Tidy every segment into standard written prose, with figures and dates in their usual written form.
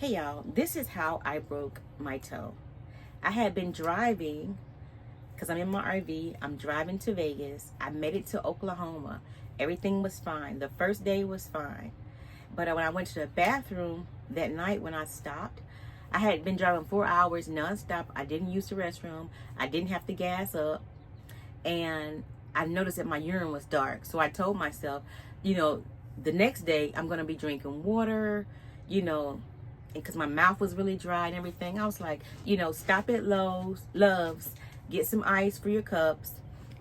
Hey y'all, this is how I broke my toe. I had been driving because I'm in my RV. I'm driving to Vegas. I made it to Oklahoma. Everything was fine. The first day was fine. But when I went to the bathroom that night when I stopped, I had been driving 4 hours nonstop. I didn't use the restroom. I didn't have to gas up. And I noticed that my urine was dark. So I told myself, the next day I'm going to be drinking water, because my mouth was really dry and everything. I was like, stop at Love's, get some ice for your cups.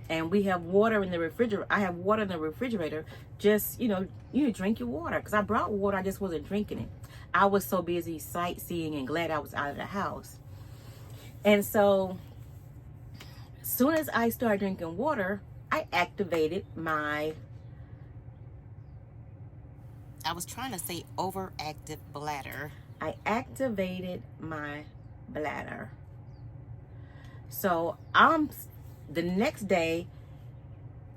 And we have water in the refrigerator. I have water in the refrigerator. Just, drink your water. Because I brought water, I just wasn't drinking it. I was so busy sightseeing and glad I was out of the house. And so, as soon as I started drinking water, I activated my, I was trying to say overactive bladder. I activated my bladder. So the next day,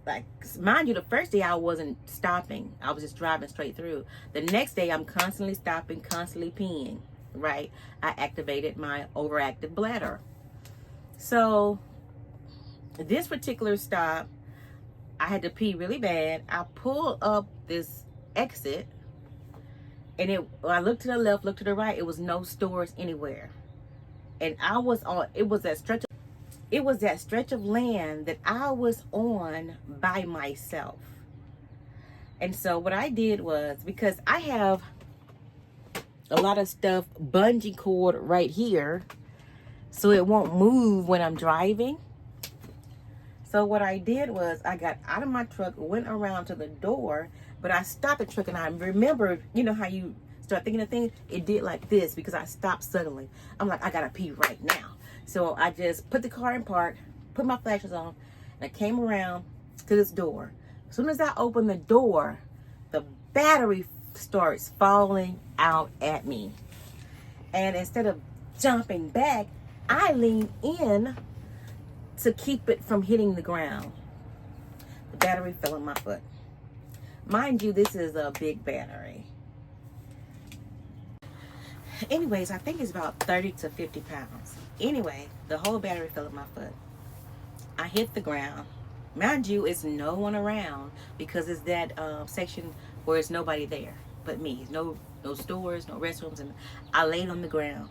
like, mind you, the first day I wasn't stopping. I was just driving straight through. The next day I'm constantly stopping, constantly peeing, right? I activated my overactive bladder. So this particular stop, I had to pee really bad. I pulled up this exit, and I looked to the left, looked to the right. It was no stores anywhere. And it was that stretch of land that I was on by myself. And so what I did was, because I have a lot of stuff, bungee cord right here, so it won't move when I'm driving. So what I did was I got out of my truck, went around to the door, but I stopped the truck and I remembered, how you start thinking of things? It did like this because I stopped suddenly. I'm like, I gotta pee right now. So I just put the car in park, put my flashers on, and I came around to this door. As soon as I opened the door, the battery starts falling out at me. And instead of jumping back, I lean in to keep it from hitting the ground. The battery fell on my foot. Mind you, this is a big battery. Anyways, I think it's about 30 to 50 pounds. Anyway, the whole battery fell on my foot. I hit the ground. Mind you, it's no one around because it's that section where it's nobody there but me. No stores, no restrooms, and I laid on the ground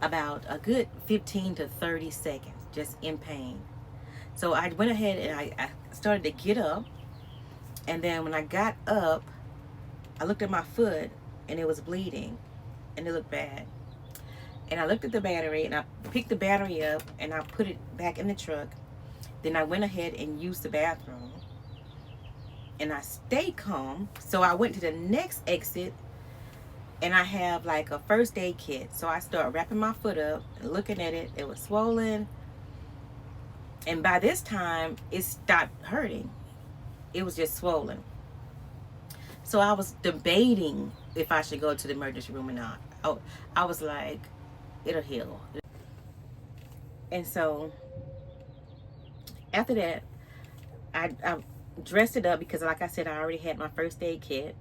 about a good 15 to 30 seconds, just in pain. So I went ahead and I started to get up. And then when I got up, I looked at my foot and it was bleeding and it looked bad. And I looked at the battery and I picked the battery up and I put it back in the truck. Then I went ahead and used the bathroom and I stayed calm. So I went to the next exit and I have like a first aid kit. So I started wrapping my foot up and looking at it. It was swollen. And by this time, it stopped hurting. It was just swollen. So I was debating if I should go to the emergency room or not. Oh, I was like, it'll heal. And so after that, I dressed it up because, like I said, I already had my first aid kit.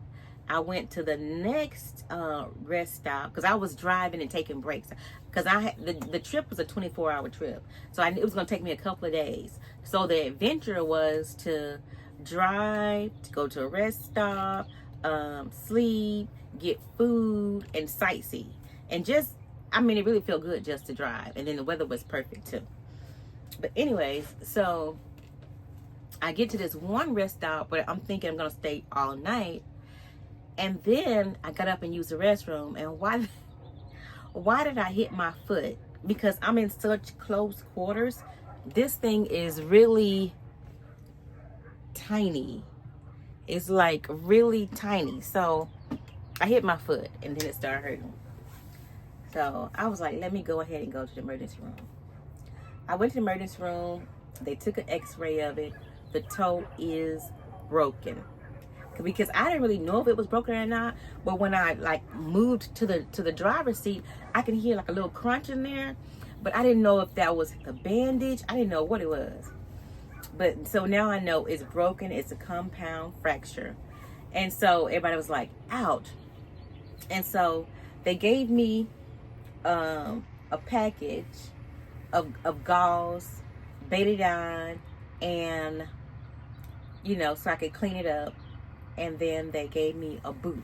I went to the next rest stop because I was driving and taking breaks because the trip was a 24-hour trip. So it was going to take me a couple of days. So the adventure was to drive, to go to a rest stop, sleep, get food, and sightsee. And it really felt good just to drive. And then the weather was perfect too. But anyways, so I get to this one rest stop where I'm thinking I'm going to stay all night. And then I got up and used the restroom. And why did I hit my foot? Because I'm in such close quarters. This thing is really tiny. It's like really tiny. So I hit my foot and then it started hurting. So I was like, let me go ahead and go to the emergency room. I went to the emergency room. They took an x-ray of it. The toe is broken. Because I didn't really know if it was broken or not. But when I moved to the driver's seat, I could hear like a little crunch in there. But I didn't know if that was a bandage. I didn't know what it was. But so now I know it's broken. It's a compound fracture. And so everybody was like, ouch. And so they gave me a package of gauze, betadine, and so I could clean it up. And then they gave me a boot.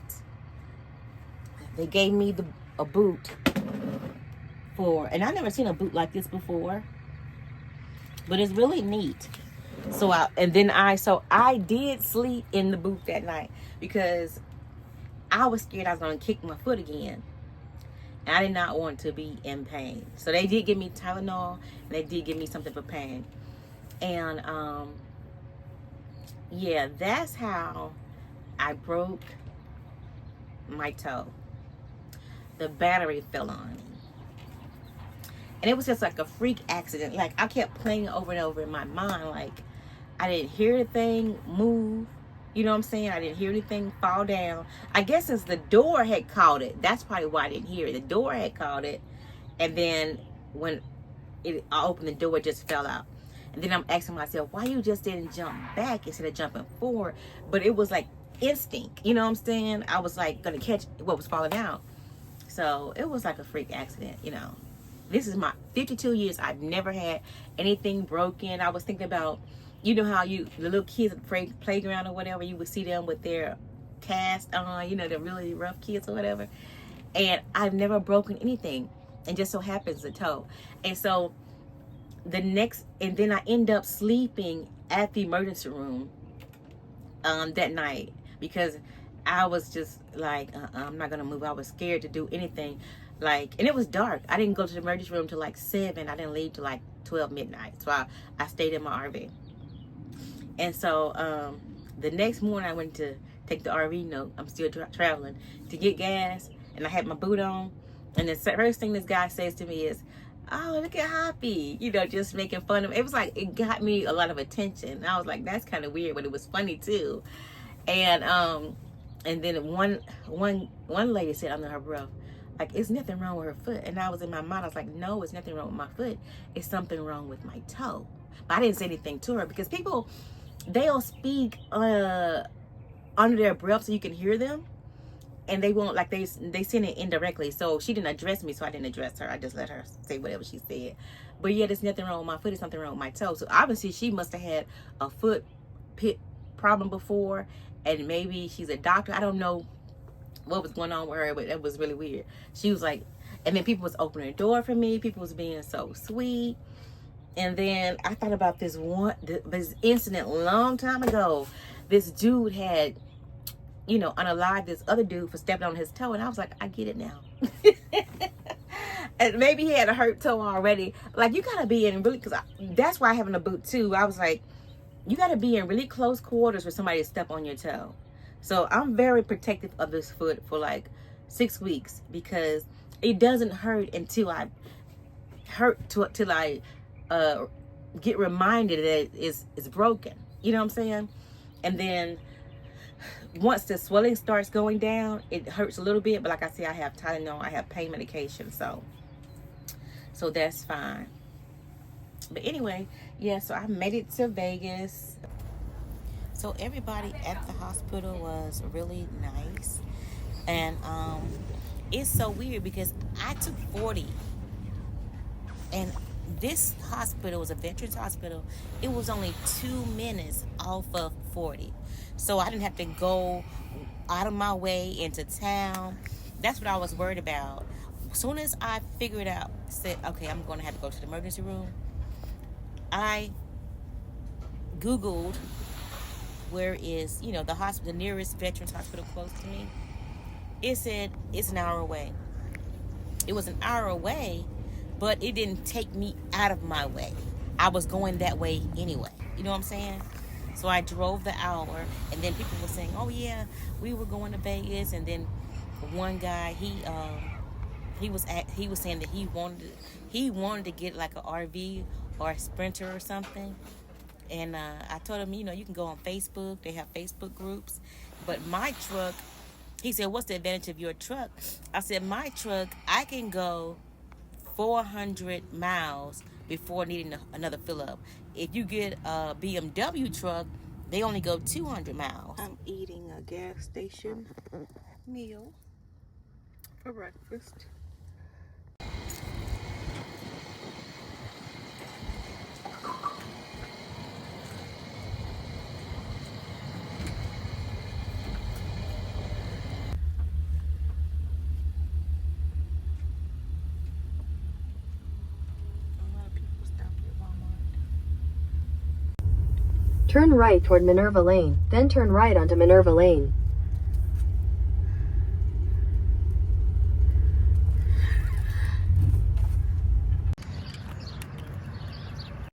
They gave me a boot and I never seen a boot like this before, but it's really neat. So I did sleep in the boot that night because I was scared I was gonna kick my foot again. And I did not want to be in pain. So they did give me Tylenol and they did give me something for pain. And yeah, that's how I broke my toe. The battery fell on me. And it was just like a freak accident. Like, I kept playing it over and over in my mind. Like, I didn't hear the thing move. You know what I'm saying? I didn't hear anything fall down. I guess since the door had caught it, that's probably why I didn't hear it. The door had caught it. And then when I opened the door, it just fell out. And then I'm asking myself, why you just didn't jump back instead of jumping forward? But it was like instinct. You know what I'm saying? I was like going to catch what was falling out. So it was like a freak accident, This is my 52 years. I've never had anything broken. I was thinking about, how the little kids at the playground or whatever, you would see them with their cast on, the really rough kids or whatever. And I've never broken anything. And just so happens a toe. And so and then I end up sleeping at the emergency room that night because I was just like, I'm not going to move. I was scared to do anything. And it was dark. I didn't go to the emergency room till like 7. I didn't leave till like 12 midnight. So I stayed in my RV. And so the next morning I went to take the RV note. I'm still traveling to get gas. And I had my boot on. And the first thing this guy says to me is, oh, look at Hoppy. Just making fun of it. It was like, it got me a lot of attention. And I was like, that's kind of weird, but it was funny too. And then one lady said under her breath, like, it's nothing wrong with her foot. And I was in my mind, I was like, no, it's nothing wrong with my foot. It's something wrong with my toe. But I didn't say anything to her because people, they'll speak under their breath so you can hear them. And they won't, like, they send it indirectly. So she didn't address me, so I didn't address her. I just let her say whatever she said. But yeah, there's nothing wrong with my foot. There's something wrong with my toe. So obviously she must have had a foot pit problem before. And maybe she's a doctor. I don't know what was going on with her, but it was really weird. She was like, and then people was opening the door for me. People was being so sweet. And then I thought about this incident a long time ago. This dude had, unalived this other dude for stepping on his toe. And I was like, I get it now. And maybe he had a hurt toe already. Like, you got to be in really, because that's why I'm having a boot too. I was like, you got to be in really close quarters for somebody to step on your toe. So I'm very protective of this foot for like 6 weeks because it doesn't hurt until I get reminded that it's broken. You know what I'm saying? And then once the swelling starts going down, it hurts a little bit. But like I said, I have Tylenol, I have pain medication, so that's fine. But anyway, yeah, so I made it to Vegas. So everybody at the hospital was really nice. And it's so weird because I took 40. And this hospital was a veterans hospital. It was only 2 minutes off of 40. So I didn't have to go out of my way into town. That's what I was worried about. As soon as I figured out, said, okay, I'm going to have to go to the emergency room, I Googled where is, the hospital, the nearest veterans hospital close to me. It said it's an hour away. It was an hour away, but it didn't take me out of my way. I was going that way anyway. You know what I'm saying? So I drove the hour, and then people were saying, oh yeah, we were going to Vegas. And then one guy, he was saying that he wanted to get like an RV or a Sprinter or something. And I told him, you can go on Facebook. They have Facebook groups. But my truck, he said, what's the advantage of your truck? I said, my truck, I can go 400 miles before needing another fill up. If you get a BMW truck, they only go 200 miles. I'm eating a gas station meal for breakfast. Turn right toward Minerva Lane, then turn right onto Minerva Lane.